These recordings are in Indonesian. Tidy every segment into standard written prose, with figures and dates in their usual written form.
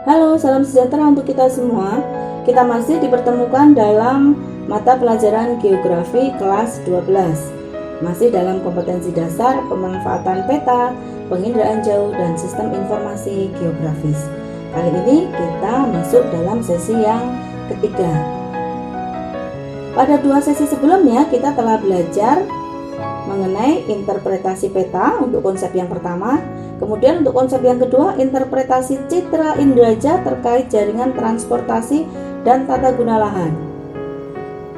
Halo, salam sejahtera untuk kita semua. Kita masih dipertemukan dalam mata pelajaran geografi kelas 12. Masih dalam kompetensi dasar pemanfaatan peta, penginderaan jauh, dan sistem informasi geografis. Kali ini kita masuk dalam sesi yang ketiga. Pada dua sesi sebelumnya kita telah belajar mengenai interpretasi peta untuk konsep yang pertama. Kemudian untuk konsep yang kedua, interpretasi citra inderaja terkait jaringan transportasi dan tata guna lahan,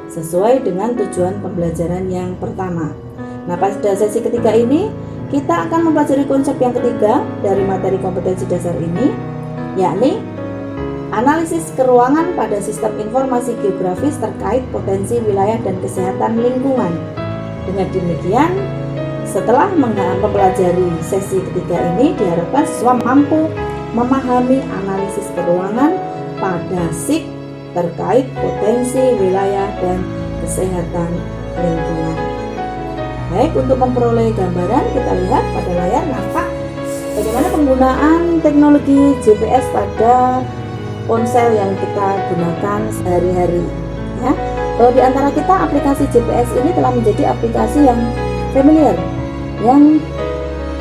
sesuai dengan tujuan pembelajaran yang pertama. Nah, pada sesi ketiga ini kita akan mempelajari konsep yang ketiga dari materi kompetensi dasar ini, yakni analisis keruangan pada sistem informasi geografis terkait potensi wilayah dan kesehatan lingkungan. Dengan demikian, setelah mempelajari sesi ketiga ini, diharapkan siswa mampu memahami analisis keruangan pada SIG terkait potensi wilayah dan kesehatan lingkungan. Baik, untuk memperoleh gambaran, kita lihat pada layar nampak bagaimana penggunaan teknologi GPS pada ponsel yang kita gunakan sehari-hari. Ya, bahwa di antara kita aplikasi GPS ini telah menjadi aplikasi yang familiar, yang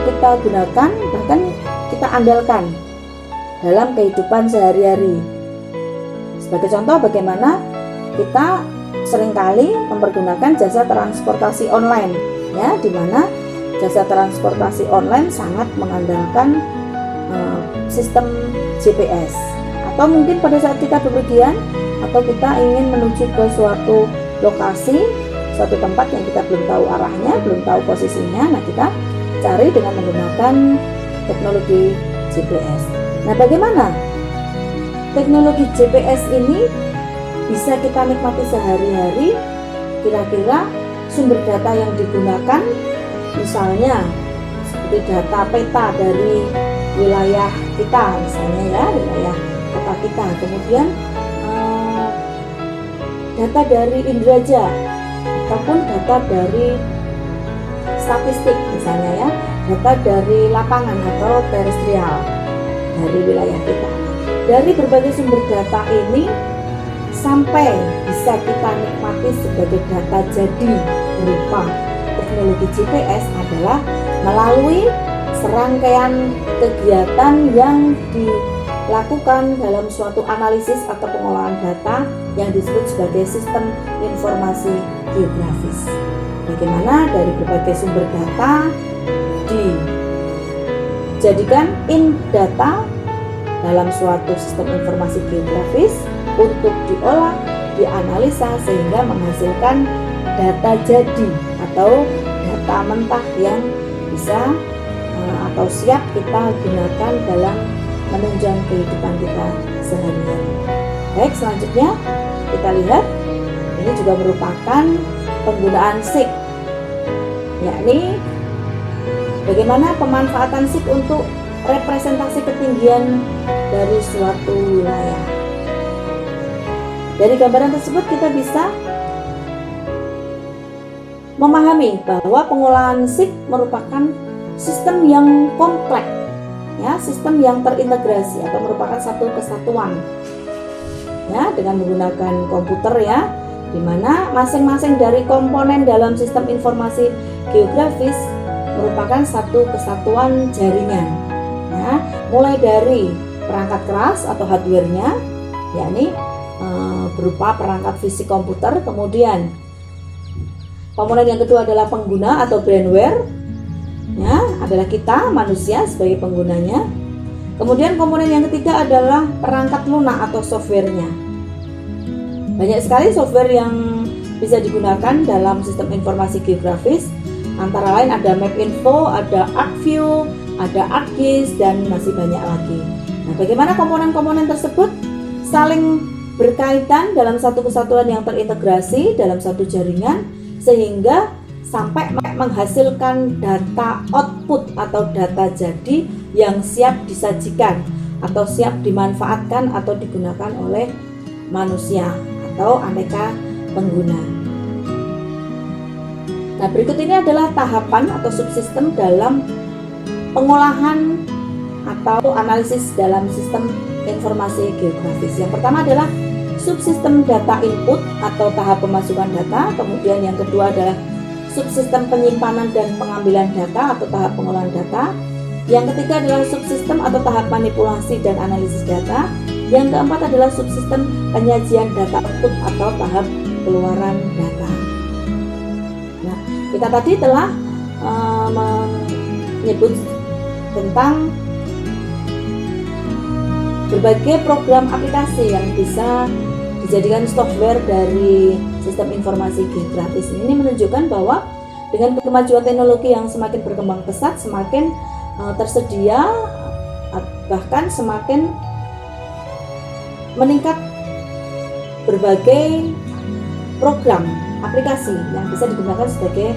kita gunakan, bahkan kita andalkan dalam kehidupan sehari-hari. Sebagai contoh, bagaimana kita seringkali mempergunakan jasa transportasi online, ya, di mana jasa transportasi online sangat mengandalkan sistem GPS. Atau mungkin pada saat kita bepergian atau kita ingin menuju ke suatu lokasi, suatu tempat yang kita belum tahu arahnya, belum tahu posisinya, nah kita cari dengan menggunakan teknologi GPS. Nah, bagaimana teknologi GPS ini bisa kita nikmati sehari-hari? Kira-kira sumber data yang digunakan, misalnya seperti data peta dari wilayah kita, misalnya ya, wilayah kota kita, kemudian data dari inderaja ataupun data dari statistik, misalnya ya, data dari lapangan atau terestrial dari wilayah kita. Dari berbagai sumber data ini sampai bisa kita nikmati sebagai data jadi berupa teknologi GPS adalah melalui serangkaian kegiatan yang dilakukan dalam suatu analisis atau pengolahan data yang disebut sebagai sistem informasi geografis. Bagaimana dari berbagai sumber data dijadikan data dalam suatu sistem informasi geografis untuk diolah, dianalisa sehingga menghasilkan data jadi atau data mentah yang bisa atau siap kita gunakan dalam menunjang kehidupan kita sehari-hari. Baik, selanjutnya kita lihat ini juga merupakan penggunaan SIG, yakni bagaimana pemanfaatan SIG untuk representasi ketinggian dari suatu wilayah. Dari gambaran tersebut kita bisa memahami bahwa pengolahan SIG merupakan sistem yang kompleks, ya, sistem yang terintegrasi atau merupakan satu kesatuan, ya, dengan menggunakan komputer, ya, di mana masing-masing dari komponen dalam sistem informasi geografis merupakan satu kesatuan jaringan, ya, mulai dari perangkat keras atau hardware-nya, yakni berupa perangkat fisik komputer. Kemudian komponen yang kedua adalah pengguna atau brainware, ya, adalah kita manusia sebagai penggunanya. Kemudian komponen yang ketiga adalah perangkat lunak atau softwarenya. Banyak sekali software yang bisa digunakan dalam sistem informasi geografis, antara lain ada MapInfo, ada ArcView, ada ArcGIS, dan masih banyak lagi. Nah, bagaimana komponen-komponen tersebut saling berkaitan dalam satu kesatuan yang terintegrasi dalam satu jaringan sehingga sampai menghasilkan data output atau data jadi yang siap disajikan atau siap dimanfaatkan atau digunakan oleh manusia atau aneka pengguna. Nah, berikut ini adalah tahapan atau subsistem dalam pengolahan atau analisis dalam sistem informasi geografis. Yang pertama adalah subsistem data input atau tahap pemasukan data, kemudian yang kedua adalah subsistem penyimpanan dan pengambilan data atau tahap pengolahan data. Yang ketiga adalah subsistem atau tahap manipulasi dan analisis data. Yang keempat adalah subsistem penyajian data output atau tahap keluaran data. Nah, kita tadi telah menyebut tentang berbagai program aplikasi yang bisa dijadikan software dari sistem informasi geografis. Ini menunjukkan bahwa dengan kemajuan teknologi yang semakin berkembang pesat, semakin tersedia, bahkan semakin meningkat berbagai program aplikasi yang bisa digunakan sebagai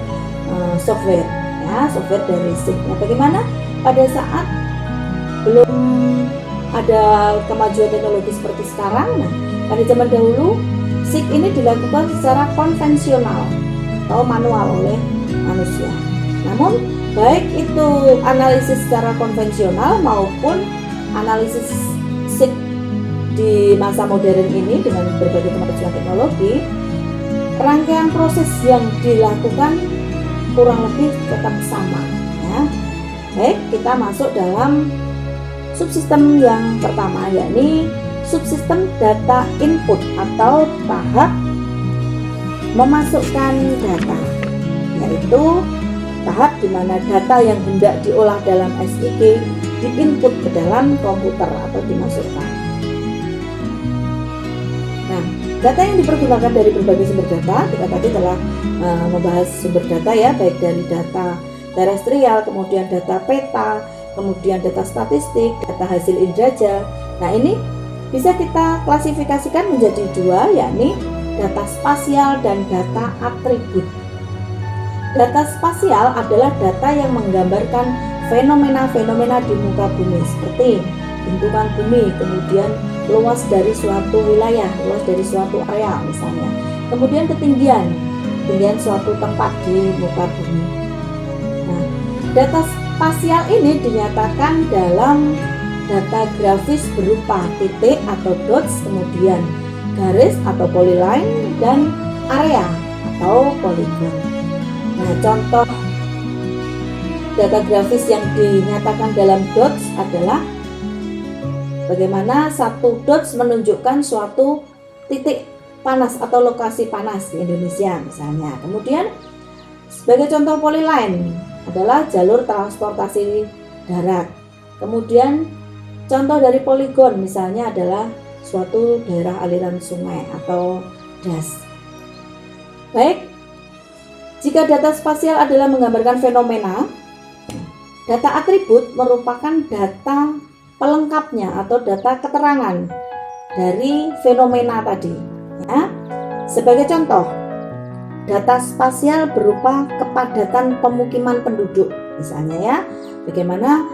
software, ya, software dari SIG. Nah, bagaimana pada saat belum ada kemajuan teknologi seperti sekarang? Nah, pada zaman dahulu SIG ini dilakukan secara konvensional atau manual oleh manusia. Namun baik itu analisis secara konvensional maupun analisis SIG di masa modern ini dengan berbagai kemajuan teknologi, rangkaian proses yang dilakukan kurang lebih tetap sama, ya. Baik, kita masuk dalam subsistem yang pertama, yakni subsistem data input atau tahap memasukkan data, yaitu tahap di mana data yang hendak diolah dalam SIG diinput ke dalam komputer atau dimasukkan. Nah, data yang dipergunakan dari berbagai sumber data, kita tadi telah membahas sumber data, ya, baik dari data terestrial, kemudian data peta, kemudian data statistik, data hasil indraja. Nah, ini bisa kita klasifikasikan menjadi dua, yakni data spasial dan data atribut. Data spasial adalah data yang menggambarkan fenomena-fenomena di muka bumi seperti bentukan bumi, kemudian luas dari suatu wilayah, luas dari suatu area misalnya, kemudian ketinggian suatu tempat di muka bumi. Nah, data spasial ini dinyatakan dalam data grafis berupa titik atau dots, kemudian garis atau polyline, dan area atau poligon. Nah, contoh data grafis yang dinyatakan dalam dots adalah bagaimana satu dots menunjukkan suatu titik panas atau lokasi panas di Indonesia misalnya. Kemudian sebagai contoh polyline adalah jalur transportasi darat. Kemudian contoh dari poligon misalnya adalah suatu daerah aliran sungai atau das. Baik, jika data spasial adalah menggambarkan fenomena, data atribut merupakan data pelengkapnya atau data keterangan dari fenomena tadi, ya. Sebagai contoh, data spasial berupa kepadatan pemukiman penduduk misalnya, ya, bagaimana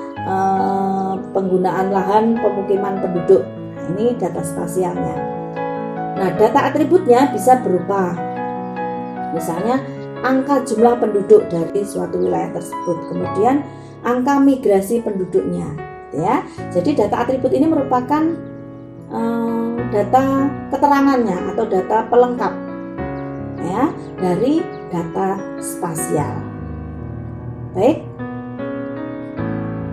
penggunaan lahan pemukiman penduduk. Nah, ini data spasialnya. Nah, data atributnya bisa berupa misalnya angka jumlah penduduk dari suatu wilayah tersebut, kemudian angka migrasi penduduknya, ya. Jadi data atribut ini merupakan data keterangannya atau data pelengkap, ya, dari data spasial. Baik,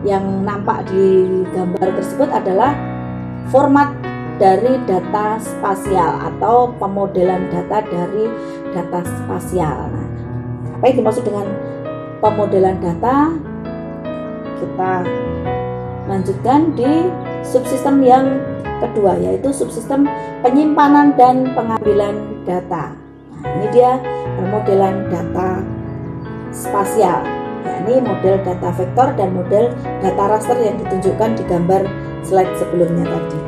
yang nampak di gambar tersebut adalah format dari data spasial atau pemodelan data dari data spasial. Nah, apa yang dimaksud dengan pemodelan data? Kita lanjutkan di subsistem yang kedua, yaitu subsistem penyimpanan dan pengambilan data. Nah, ini dia pemodelan data spasial, yakni model data vektor dan model data raster yang ditunjukkan di gambar slide sebelumnya tadi.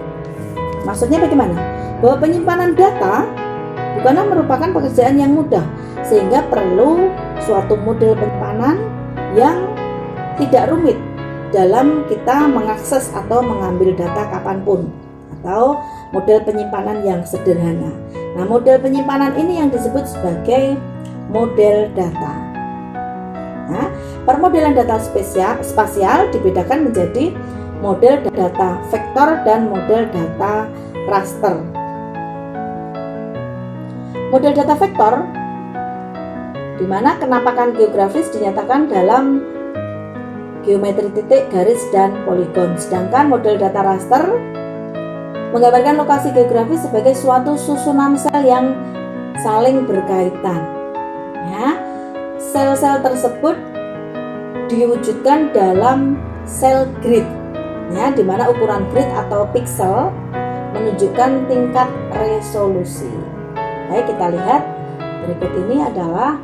Maksudnya bagaimana? Bahwa penyimpanan data bukanlah merupakan pekerjaan yang mudah, sehingga perlu suatu model penyimpanan yang tidak rumit dalam kita mengakses atau mengambil data kapanpun, atau model penyimpanan yang sederhana. Nah, model penyimpanan ini yang disebut sebagai model data. Nah, permodelan data spasial dibedakan menjadi model data vektor dan model data raster. Model data vektor di mana kenampakan geografis dinyatakan dalam geometri titik, garis, dan poligon. Sedangkan model data raster menggambarkan lokasi geografis sebagai suatu susunan sel yang saling berkaitan. Ya, sel-sel tersebut diwujudkan dalam sel grid, ya, di mana ukuran grid atau piksel menunjukkan tingkat resolusi. Baik, kita lihat berikut ini adalah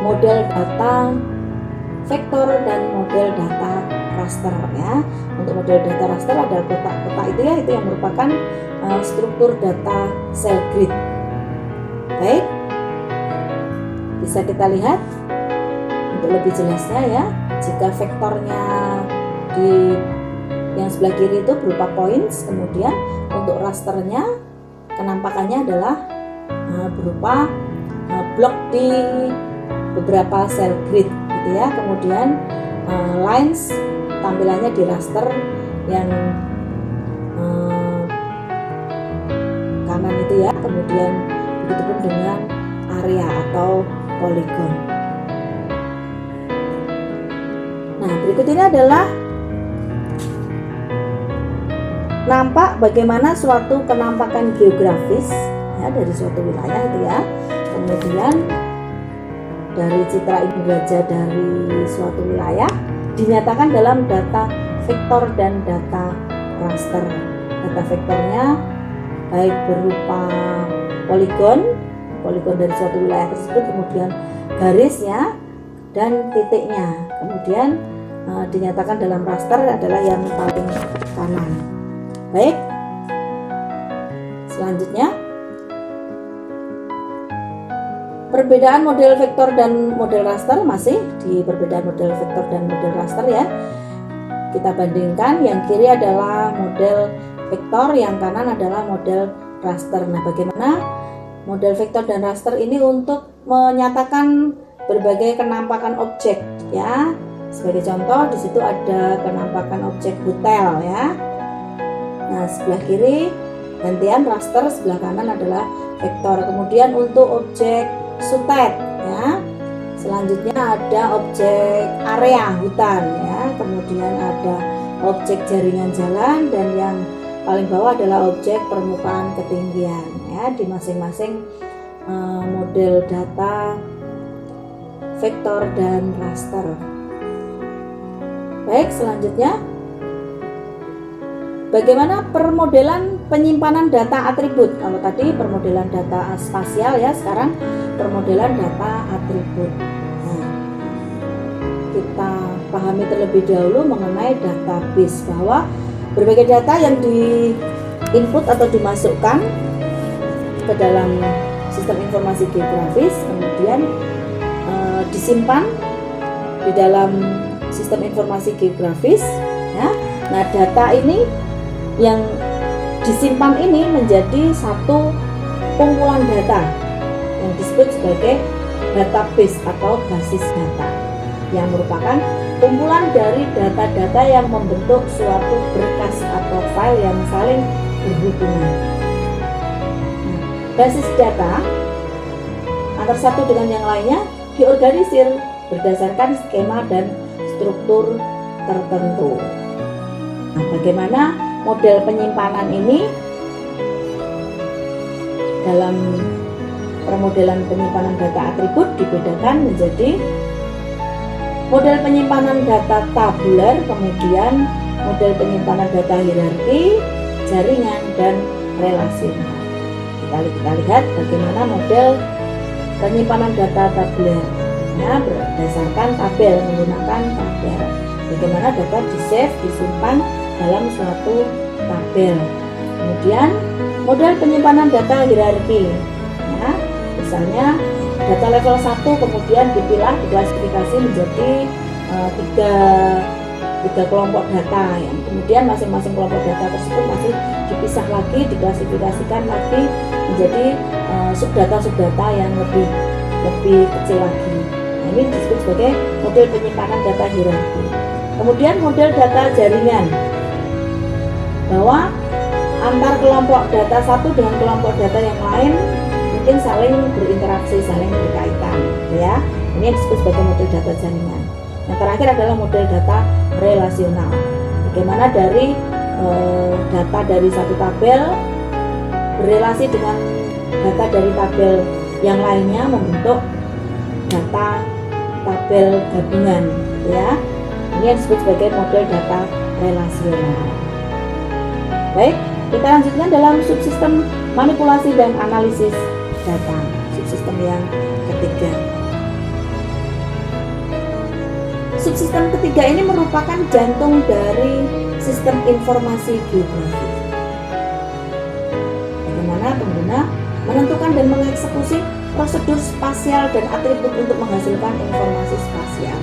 model data vektor dan model data raster, ya. Untuk model data raster ada kotak-kotak itu, ya, itu yang merupakan struktur data sel grid. Baik, bisa kita lihat untuk lebih jelasnya, ya. Jika vektornya di yang sebelah kiri itu berupa points, kemudian untuk rasternya kenampakannya adalah berupa blok di beberapa sel grid, gitu ya. Kemudian lines tampilannya di raster yang kanan itu, ya. Kemudian begitupun dengan area atau poligon. Nah, berikut ini adalah nampak bagaimana suatu kenampakan geografis, ya, dari suatu wilayah itu, ya. Kemudian dari citra indera dari suatu wilayah dinyatakan dalam data vektor dan data raster. Data vektornya baik berupa poligon dari suatu wilayah tersebut, kemudian garisnya dan titiknya. Kemudian dinyatakan dalam raster adalah yang paling kanan. Baik, selanjutnya perbedaan model vektor dan model raster, masih di perbedaan model vektor dan model raster, ya. Kita bandingkan, yang kiri adalah model vektor, yang kanan adalah model raster. Nah, bagaimana model vektor dan raster ini untuk menyatakan berbagai kenampakan objek, ya. Sebagai contoh, di situ ada kenampakan objek hotel, ya. Nah, sebelah kiri gantian raster, sebelah kanan adalah vektor. Kemudian untuk objek sutet, ya. Selanjutnya ada objek area hutan, ya. Kemudian ada objek jaringan jalan, dan yang paling bawah adalah objek permukaan ketinggian, ya, di masing-masing model data vektor dan raster. Baik, selanjutnya bagaimana permodelan penyimpanan data atribut? Kalau tadi permodelan data spasial, ya, sekarang permodelan data atribut. Nah, kita pahami terlebih dahulu mengenai database, bahwa berbagai data yang di input atau dimasukkan ke dalam sistem informasi geografis kemudian disimpan di dalam sistem informasi geografis, ya. Nah, data ini yang disimpan ini menjadi satu kumpulan data yang disebut sebagai database atau basis data, yang merupakan kumpulan dari data-data yang membentuk suatu berkas atau file yang saling berhubungan. Nah, basis data antar satu dengan yang lainnya diorganisir berdasarkan skema dan struktur tertentu. Nah, bagaimana model penyimpanan ini dalam permodelan penyimpanan data atribut dibedakan menjadi model penyimpanan data tabular, kemudian model penyimpanan data hierarki, jaringan, dan relasional. Kita lihat bagaimana model penyimpanan data tabular, ya, berdasarkan tabel, menggunakan tabel. Bagaimana data di-save, disimpan dalam suatu tabel. Kemudian model penyimpanan data hierarki, ya, misalnya data level 1 kemudian dipilah, diklasifikasi menjadi tiga kelompok data, yang kemudian masing-masing kelompok data tersebut masih dipisah lagi, diklasifikasikan lagi menjadi subdata yang lebih kecil lagi. Nah, ini disebut sebagai model penyimpanan data hierarki. Kemudian model data jaringan, bahwa antar kelompok data satu dengan kelompok data yang lain mungkin saling berinteraksi, saling berkaitan, ya. Ini yang disebut sebagai model data jaringan. Yang terakhir adalah model data relasional. Bagaimana dari data dari satu tabel berrelasi dengan data dari tabel yang lainnya membentuk data tabel gabungan, ya. Ini yang disebut sebagai model data relasional. Baik, kita lanjutkan dalam subsistem manipulasi dan analisis data, subsistem yang ketiga. Subsistem ketiga ini merupakan jantung dari sistem informasi geografi. Bagaimana pengguna menentukan dan mengeksekusi prosedur spasial dan atribut untuk menghasilkan informasi spasial.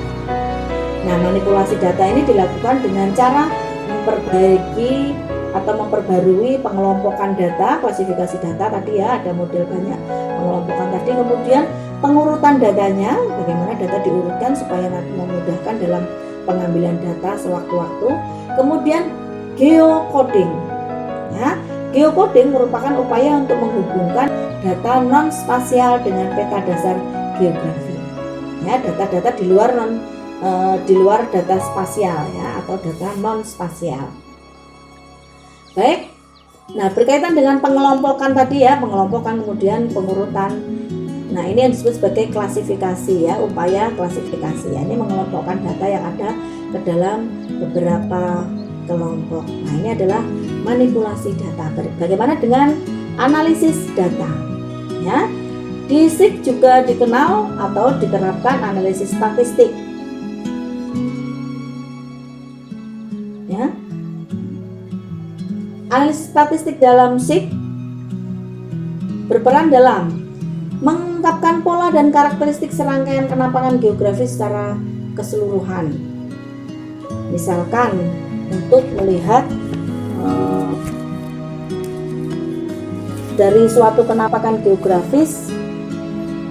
Nah, manipulasi data ini dilakukan dengan cara memperbaiki atau memperbarui pengelompokan data, klasifikasi data tadi, ya, ada model banyak pengelompokan tadi, kemudian pengurutan datanya, bagaimana data diurutkan supaya memudahkan dalam pengambilan data sewaktu-waktu. Kemudian geocoding, ya. Geocoding merupakan upaya untuk menghubungkan data non spasial dengan peta dasar geografi, ya, data-data di luar data spasial, ya, atau data non spasial. Baik, nah berkaitan dengan pengelompokan tadi, ya, pengelompokan kemudian pengurutan. Nah, ini yang disebut sebagai klasifikasi, ya, upaya klasifikasi, ya. Ini mengelompokkan data yang ada ke dalam beberapa kelompok. Nah, ini adalah manipulasi data. Bagaimana dengan analisis data, ya? Di SIG juga dikenal atau diterapkan analisis statistik, ya. Analisis statistik dalam SIG berperan dalam mengungkapkan pola dan karakteristik serangkaian kenampakan geografis secara keseluruhan. Misalkan untuk melihat dari suatu kenampakan geografis,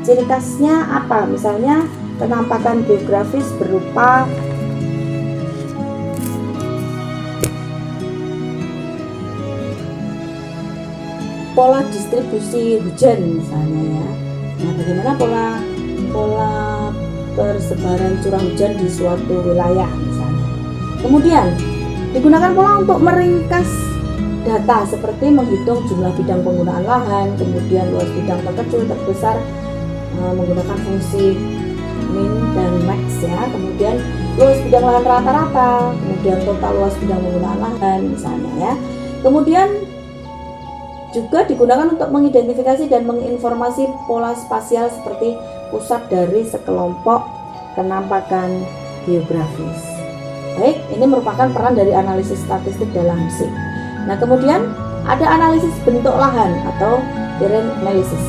ciri khasnya apa? Misalnya kenampakan geografis berupa pola distribusi hujan misalnya, ya. Nah, bagaimana pola persebaran curah hujan di suatu wilayah misalnya. Kemudian digunakan pola untuk meringkas data seperti menghitung jumlah bidang penggunaan lahan, kemudian luas bidang terkecil terbesar menggunakan fungsi min dan max, ya. Kemudian luas bidang lahan rata-rata, kemudian total luas bidang penggunaan lahan misalnya, ya. Kemudian juga digunakan untuk mengidentifikasi dan menginformasi pola spasial seperti pusat dari sekelompok kenampakan geografis. Baik, ini merupakan peran dari analisis statistik dalam SIG. Nah, kemudian ada analisis bentuk lahan atau terrain analysis.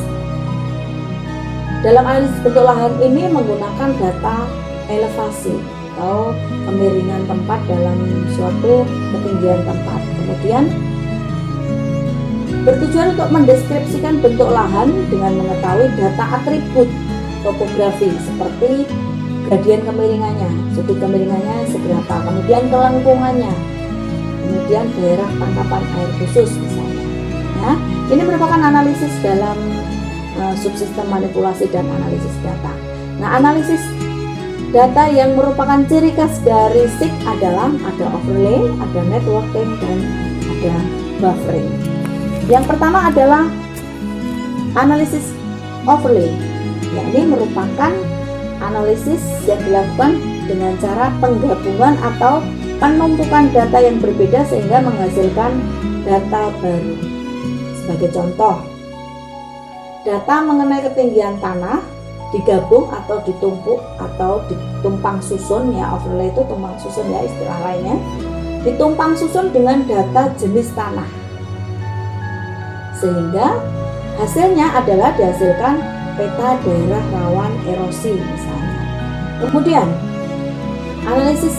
Dalam analisis bentuk lahan ini menggunakan data elevasi atau kemiringan tempat dalam suatu ketinggian tempat. Kemudian bertujuan untuk mendeskripsikan bentuk lahan dengan mengetahui data atribut topografi seperti gradien kemiringannya, sudut kemiringannya seberapa, kemudian kelengkungannya, kemudian daerah tangkapan air khusus misalnya. Nah, ini merupakan analisis dalam subsistem manipulasi dan analisis data. Nah, analisis data yang merupakan ciri khas dari SIG adalah ada overlay, ada networking, dan ada buffering. Yang pertama adalah analisis overlay. Ya, ini merupakan analisis yang dilakukan dengan cara penggabungan atau penumpukan data yang berbeda sehingga menghasilkan data baru. Sebagai contoh, data mengenai ketinggian tanah digabung atau ditumpuk atau ditumpang susun, ya, overlay itu tumpang susun, ya, istilah lainnya. Ditumpang susun dengan data jenis tanah, sehingga hasilnya adalah dihasilkan peta daerah rawan erosi misalnya. Kemudian analisis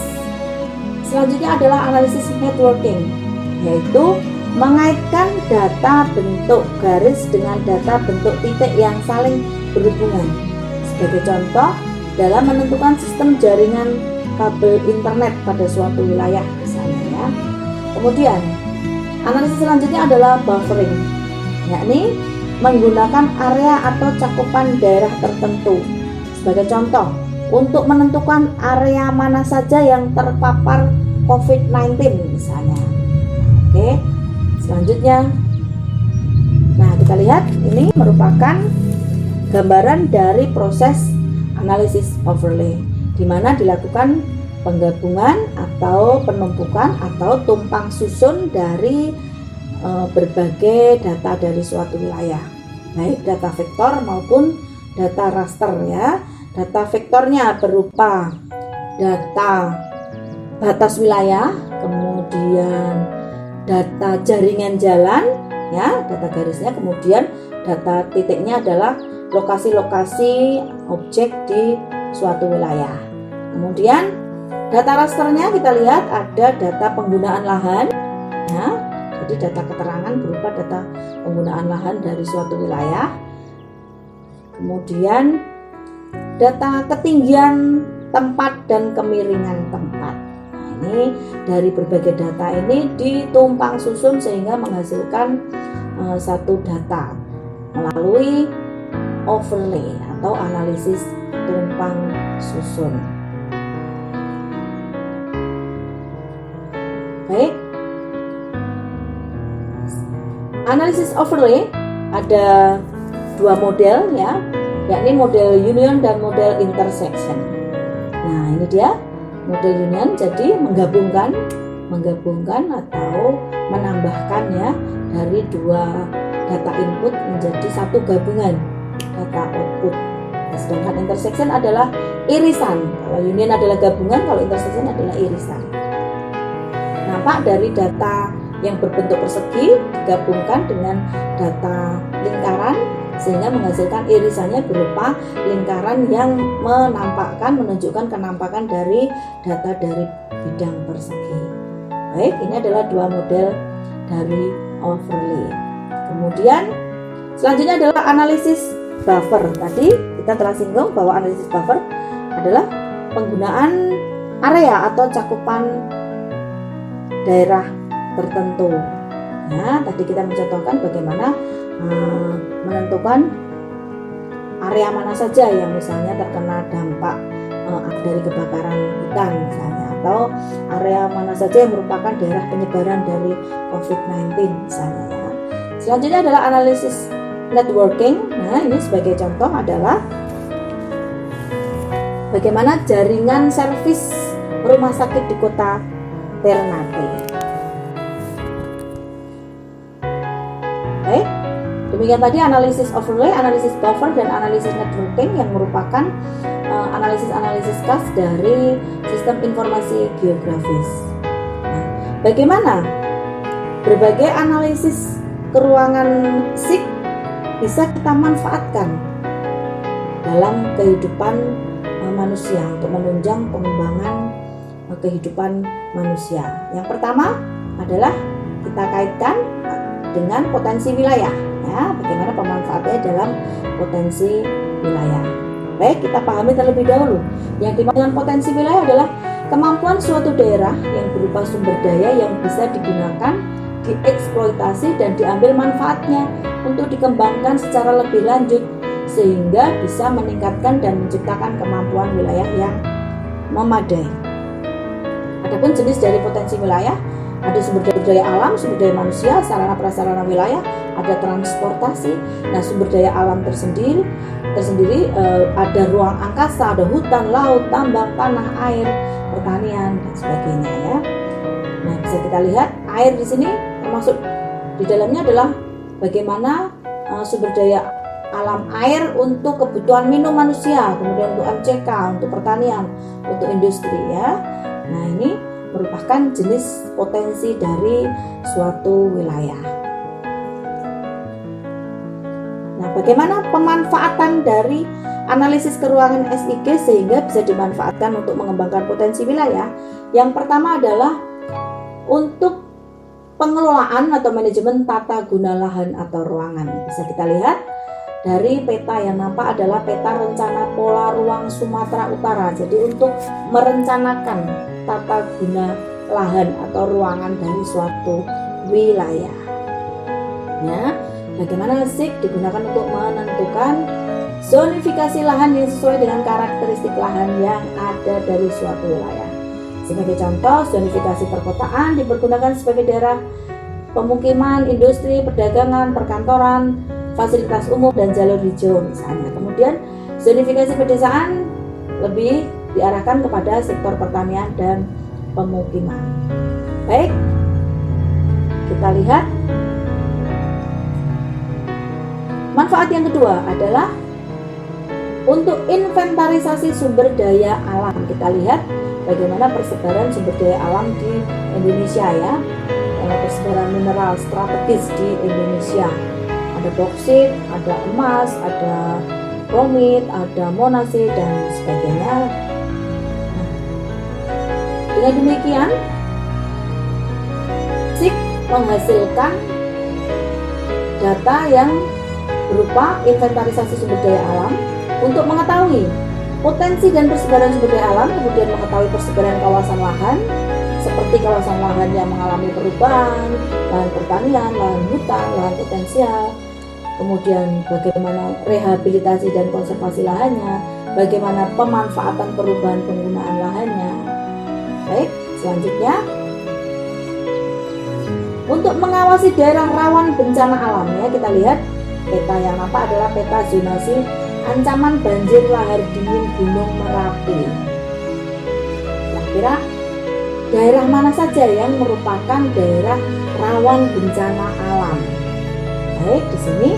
selanjutnya adalah analisis networking, yaitu mengaitkan data bentuk garis dengan data bentuk titik yang saling berhubungan. Sebagai contoh, dalam menentukan sistem jaringan kabel internet pada suatu wilayah misalnya ya. Kemudian analisis selanjutnya adalah buffering, yakni menggunakan area atau cakupan daerah tertentu. Sebagai contoh, untuk menentukan area mana saja yang terpapar COVID-19 misalnya. Oke, selanjutnya, nah kita lihat ini merupakan gambaran dari proses analisis overlay, di mana dilakukan penggabungan atau penumpukan atau tumpang susun dari berbagai data dari suatu wilayah, baik data vektor maupun data raster ya. Data vektornya berupa data batas wilayah, kemudian data jaringan jalan ya, data garisnya, kemudian data titiknya adalah lokasi-lokasi objek di suatu wilayah. Kemudian data rasternya kita lihat ada data penggunaan lahan ya, jadi data keterangan berupa data penggunaan lahan dari suatu wilayah. Kemudian data ketinggian tempat dan kemiringan tempat. Nah, ini dari berbagai data ini ditumpang susun sehingga menghasilkan satu data melalui overlay atau analisis tumpang susun. Baik. Analisis overlay ada dua model ya, yakni model union dan model intersection. Nah, ini dia model union, jadi menggabungkan atau menambahkan ya dari dua data input menjadi satu gabungan data output. Nah, sedangkan intersection adalah irisan. Kalau union adalah gabungan, kalau intersection adalah irisan. Nampak dari data yang berbentuk persegi digabungkan dengan data lingkaran sehingga menghasilkan irisannya berupa lingkaran yang menunjukkan kenampakan dari data dari bidang persegi. Baik, ini adalah dua model dari overlay. Kemudian selanjutnya adalah analisis buffer. Tadi kita telah singgung bahwa analisis buffer adalah penggunaan area atau cakupan daerah tertentu. Ya, tadi kita mencontohkan bagaimana menentukan area mana saja yang misalnya terkena dampak dari kebakaran hutan misalnya, atau area mana saja yang merupakan daerah penyebaran dari COVID-19 misalnya ya. Selanjutnya adalah analisis networking. Nah, ini sebagai contoh adalah bagaimana jaringan servis rumah sakit di kota Ternate. Baik, demikian tadi analisis overlay, analisis buffer, dan analisis networking yang merupakan analisis khas dari sistem informasi geografis. Nah, bagaimana berbagai analisis keruangan SIG bisa kita manfaatkan dalam kehidupan manusia untuk menunjang pengembangan kehidupan manusia. Yang pertama adalah kita kaitkan dengan potensi wilayah ya, bagaimana pemanfaatannya dalam potensi wilayah. Baik, kita pahami terlebih dahulu. Yang dimaksud dengan potensi wilayah adalah kemampuan suatu daerah yang berupa sumber daya yang bisa digunakan, dieksploitasi dan diambil manfaatnya untuk dikembangkan secara lebih lanjut sehingga bisa meningkatkan dan menciptakan kemampuan wilayah yang memadai. Adapun jenis dari potensi wilayah, ada sumber daya alam, sumber daya manusia, sarana prasarana wilayah, ada transportasi. Nah, sumber daya alam tersendiri ada ruang angkasa, ada hutan, laut, tambang, tanah, air, pertanian dan sebagainya ya. Nah, bisa kita lihat air di sini termasuk di dalamnya adalah bagaimana sumber daya alam air untuk kebutuhan minum manusia, kemudian untuk MCK, untuk pertanian, untuk industri ya. Nah, ini merupakan jenis potensi dari suatu wilayah. Nah, bagaimana pemanfaatan dari analisis keruangan SIG sehingga bisa dimanfaatkan untuk mengembangkan potensi wilayah? Yang pertama adalah untuk pengelolaan atau manajemen tata guna lahan atau ruangan. Bisa kita lihat dari peta yang nampak adalah peta rencana pola ruang Sumatera Utara. Jadi untuk merencanakan tata guna lahan atau ruangan dari suatu wilayah. Ya, bagaimana SIK digunakan untuk menentukan zonifikasi lahan yang sesuai dengan karakteristik lahan yang ada dari suatu wilayah. Sebagai contoh, zonifikasi perkotaan dipergunakan sebagai daerah pemukiman, industri, perdagangan, perkantoran, fasilitas umum, dan jalur hijau misalnya. Kemudian zonifikasi pedesaan lebih diarahkan kepada sektor pertanian dan pemukiman. Baik, kita lihat manfaat yang kedua adalah untuk inventarisasi sumber daya alam. Kita lihat bagaimana persebaran sumber daya alam di Indonesia ya. Persebaran mineral strategis di Indonesia. Ada boksit, ada emas, ada bromit, ada monasit, dan sebagainya. Dengan demikian, SIK menghasilkan data yang berupa inventarisasi sumber daya alam untuk mengetahui potensi dan persebaran sumber daya alam, kemudian mengetahui persebaran kawasan lahan, seperti kawasan lahan yang mengalami perubahan, lahan pertanian, lahan hutan, lahan potensial, kemudian bagaimana rehabilitasi dan konservasi lahannya, bagaimana pemanfaatan perubahan penggunaan lahannya. Baik, selanjutnya untuk mengawasi daerah rawan bencana alam ya, kita lihat peta yang nampak adalah peta zonasi ancaman banjir lahar dingin Gunung Merapi. Kira-kira daerah mana saja yang merupakan daerah rawan bencana alam? Baik, di sini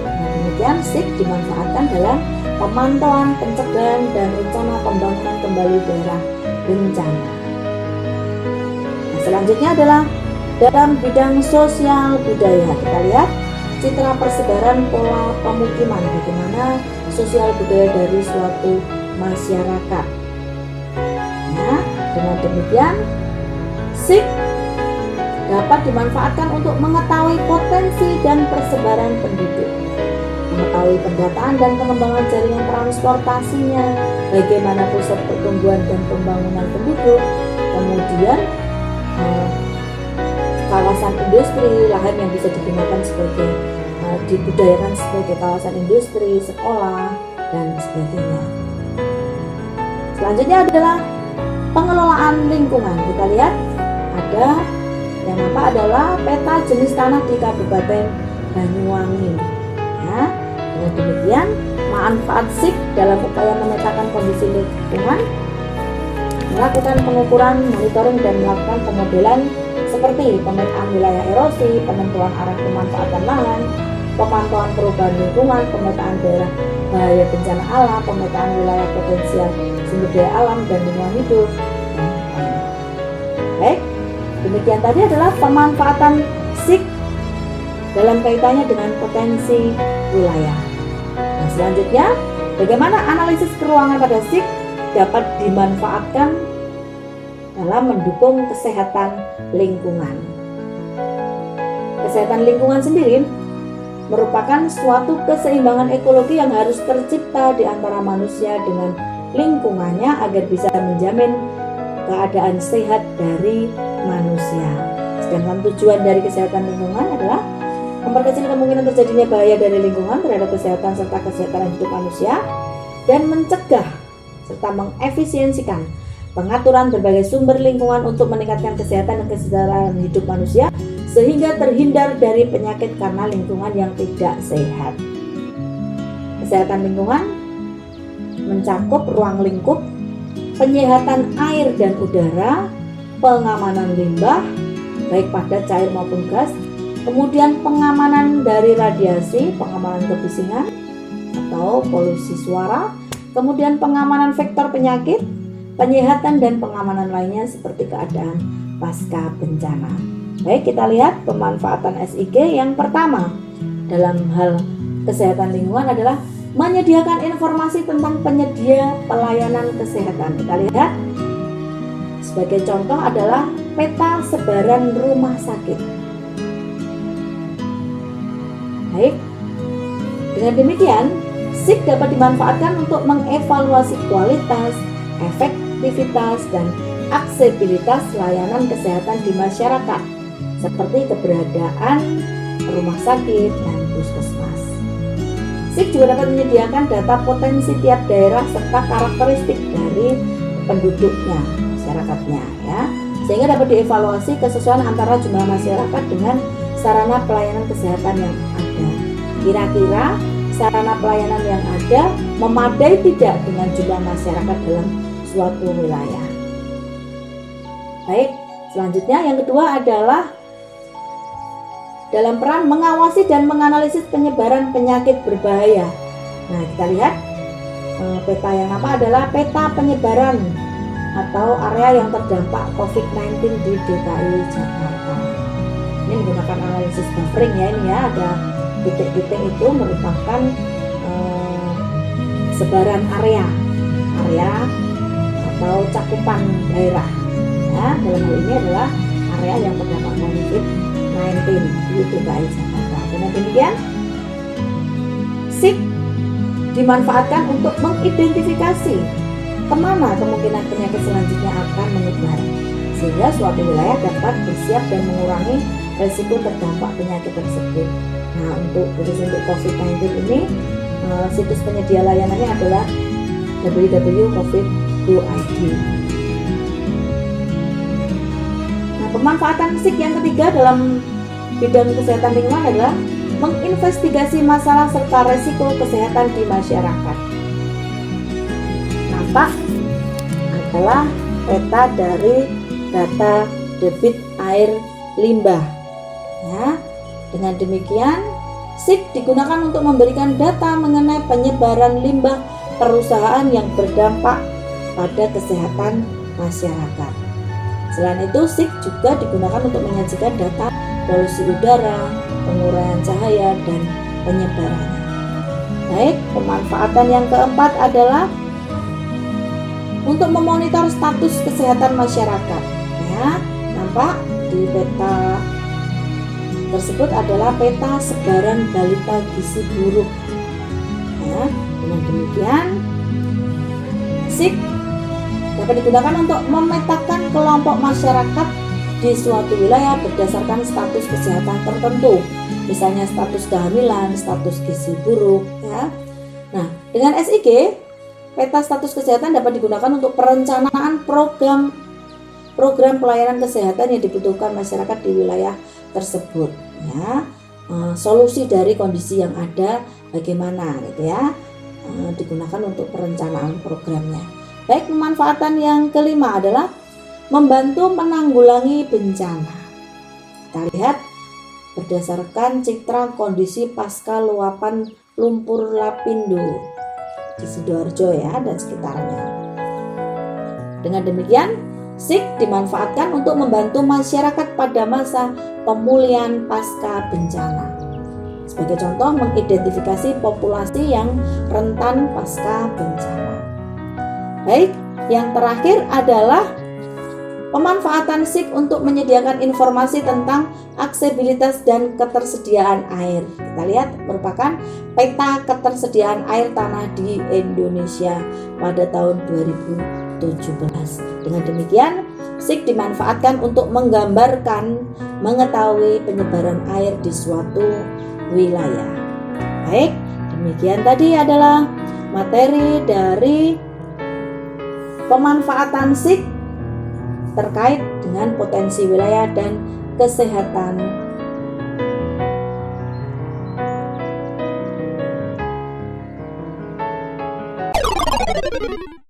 demikian SIK dimanfaatkan dalam pemantauan, pencegahan, dan rencana pembangunan kembali daerah bencana. Nah, selanjutnya adalah dalam bidang sosial budaya. Kita lihat citra persebaran pola pemukiman, bagaimana sosial budaya dari suatu masyarakat. Nah, dengan demikian SIK dapat dimanfaatkan untuk mengetahui potensi dan persebaran penduduk, mengetahui pendataan dan pengembangan jaringan transportasinya, bagaimana pusat pertumbuhan dan pembangunan penduduk, kemudian kawasan industri, lahan yang bisa digunakan sebagai dibudayakan sebagai kawasan industri, sekolah, dan sebagainya. Selanjutnya adalah pengelolaan lingkungan. Kita lihat ada yang nampak adalah peta jenis tanah di Kabupaten Banyuwangi. Ya, dengan demikian manfaat SIK dalam upaya memetakan kondisi lingkungan, melakukan pengukuran, monitoring, dan melakukan pemodelan seperti pemetaan wilayah erosi, penentuan arah pemanfaatan lahan, pemantauan perubahan lingkungan, pemetaan daerah bahaya bencana alam, pemetaan wilayah potensial sumber daya alam dan lingkungan hidup. Baik, demikian tadi adalah pemanfaatan SIK dalam kaitannya dengan potensi wilayah. Nah, selanjutnya, bagaimana analisis keruangan pada SIK dapat dimanfaatkan dalam mendukung kesehatan lingkungan. Kesehatan lingkungan sendiri merupakan suatu keseimbangan ekologi yang harus tercipta di antara manusia dengan lingkungannya agar bisa menjamin keadaan sehat dari manusia. Sedangkan tujuan dari kesehatan lingkungan adalah memperkecil kemungkinan terjadinya bahaya dari lingkungan terhadap kesehatan serta kesehatan hidup manusia, dan mencegah serta mengefisiensikan pengaturan berbagai sumber lingkungan untuk meningkatkan kesehatan dan kesejahteraan hidup manusia sehingga terhindar dari penyakit karena lingkungan yang tidak sehat. Kesehatan lingkungan mencakup ruang lingkup, penyehatan air dan udara, pengamanan limbah baik padat, cair maupun gas, kemudian pengamanan dari radiasi, pengamanan kebisingan atau polusi suara, kemudian pengamanan vektor penyakit, penyehatan dan pengamanan lainnya seperti keadaan pasca bencana. Baik, kita lihat pemanfaatan SIG. Yang pertama dalam hal kesehatan lingkungan adalah menyediakan informasi tentang penyedia pelayanan kesehatan. Kita lihat sebagai contoh adalah peta sebaran rumah sakit. Baik, Dengan demikian, SIG dapat dimanfaatkan untuk mengevaluasi kualitas, efektivitas, dan aksesibilitas layanan kesehatan di masyarakat, seperti keberadaan rumah sakit dan puskesmas. SIG juga dapat menyediakan data potensi tiap daerah serta karakteristik dari penduduknya, masyarakatnya, ya, sehingga dapat dievaluasi kesesuaian antara jumlah masyarakat dengan sarana pelayanan kesehatan yang ada. Kira-kira sarana pelayanan yang ada memadai tidak dengan jumlah masyarakat dalam suatu wilayah. Baik, selanjutnya yang kedua adalah dalam peran mengawasi dan menganalisis penyebaran penyakit berbahaya. Nah, kita lihat peta yang apa adalah peta penyebaran atau area yang terdampak COVID-19 di DKI Jakarta. Ini menggunakan analisis buffering ya, ini ya, ada titik-titik itu merupakan sebaran area atau cakupan daerah. Ya, dalam hal ini adalah area yang terdampak COVID-19 di DKI Jakarta. Dengan demikian, SIG dimanfaatkan untuk mengidentifikasi kemana kemungkinan penyakit selanjutnya akan menyebar, sehingga suatu wilayah dapat bersiap dan mengurangi resiko terdampak penyakit tersebut. Nah, khusus untuk COVID-19 ini, situs penyedia layanannya adalah www.covid.go.id. Nah, pemanfaatan SIG yang ketiga dalam bidang kesehatan lingkungan adalah menginvestigasi masalah serta resiko kesehatan di masyarakat. Nampak adalah peta dari data debit air limbah. Ya, dengan demikian SIG digunakan untuk memberikan data mengenai penyebaran limbah perusahaan yang berdampak pada kesehatan masyarakat. Selain itu, SIG juga digunakan untuk menyajikan data polusi udara, penguraian cahaya, dan penyebarannya. Baik, pemanfaatan yang keempat adalah untuk memonitor status kesehatan masyarakat. Ya, nampak di peta tersebut adalah peta sebaran balita gizi buruk. Ya, dengan demikian, SIG dapat digunakan untuk memetakan kelompok masyarakat di suatu wilayah berdasarkan status kesehatan tertentu, misalnya status kehamilan, status gizi buruk. Ya. Nah, dengan SIG, peta status kesehatan dapat digunakan untuk perencanaan program pelayanan kesehatan yang dibutuhkan masyarakat di wilayah tersebut. Ya, solusi dari kondisi yang ada bagaimana, gitu ya, digunakan untuk perencanaan programnya. Baik, pemanfaatan yang kelima adalah membantu menanggulangi bencana. Kita lihat berdasarkan citra kondisi pasca luapan lumpur Lapindo di Sidoarjo ya dan sekitarnya. Dengan demikian, SIG dimanfaatkan untuk membantu masyarakat pada masa pemulihan pasca bencana. Sebagai contoh, mengidentifikasi populasi yang rentan pasca bencana. Baik, yang terakhir adalah pemanfaatan SIG untuk menyediakan informasi tentang aksesibilitas dan ketersediaan air. Kita lihat merupakan peta ketersediaan air tanah di Indonesia pada tahun 2017. Dengan demikian, SIG dimanfaatkan untuk mengetahui penyebaran air di suatu wilayah. Baik, demikian tadi adalah materi dari pemanfaatan SIG terkait dengan potensi wilayah dan kesehatan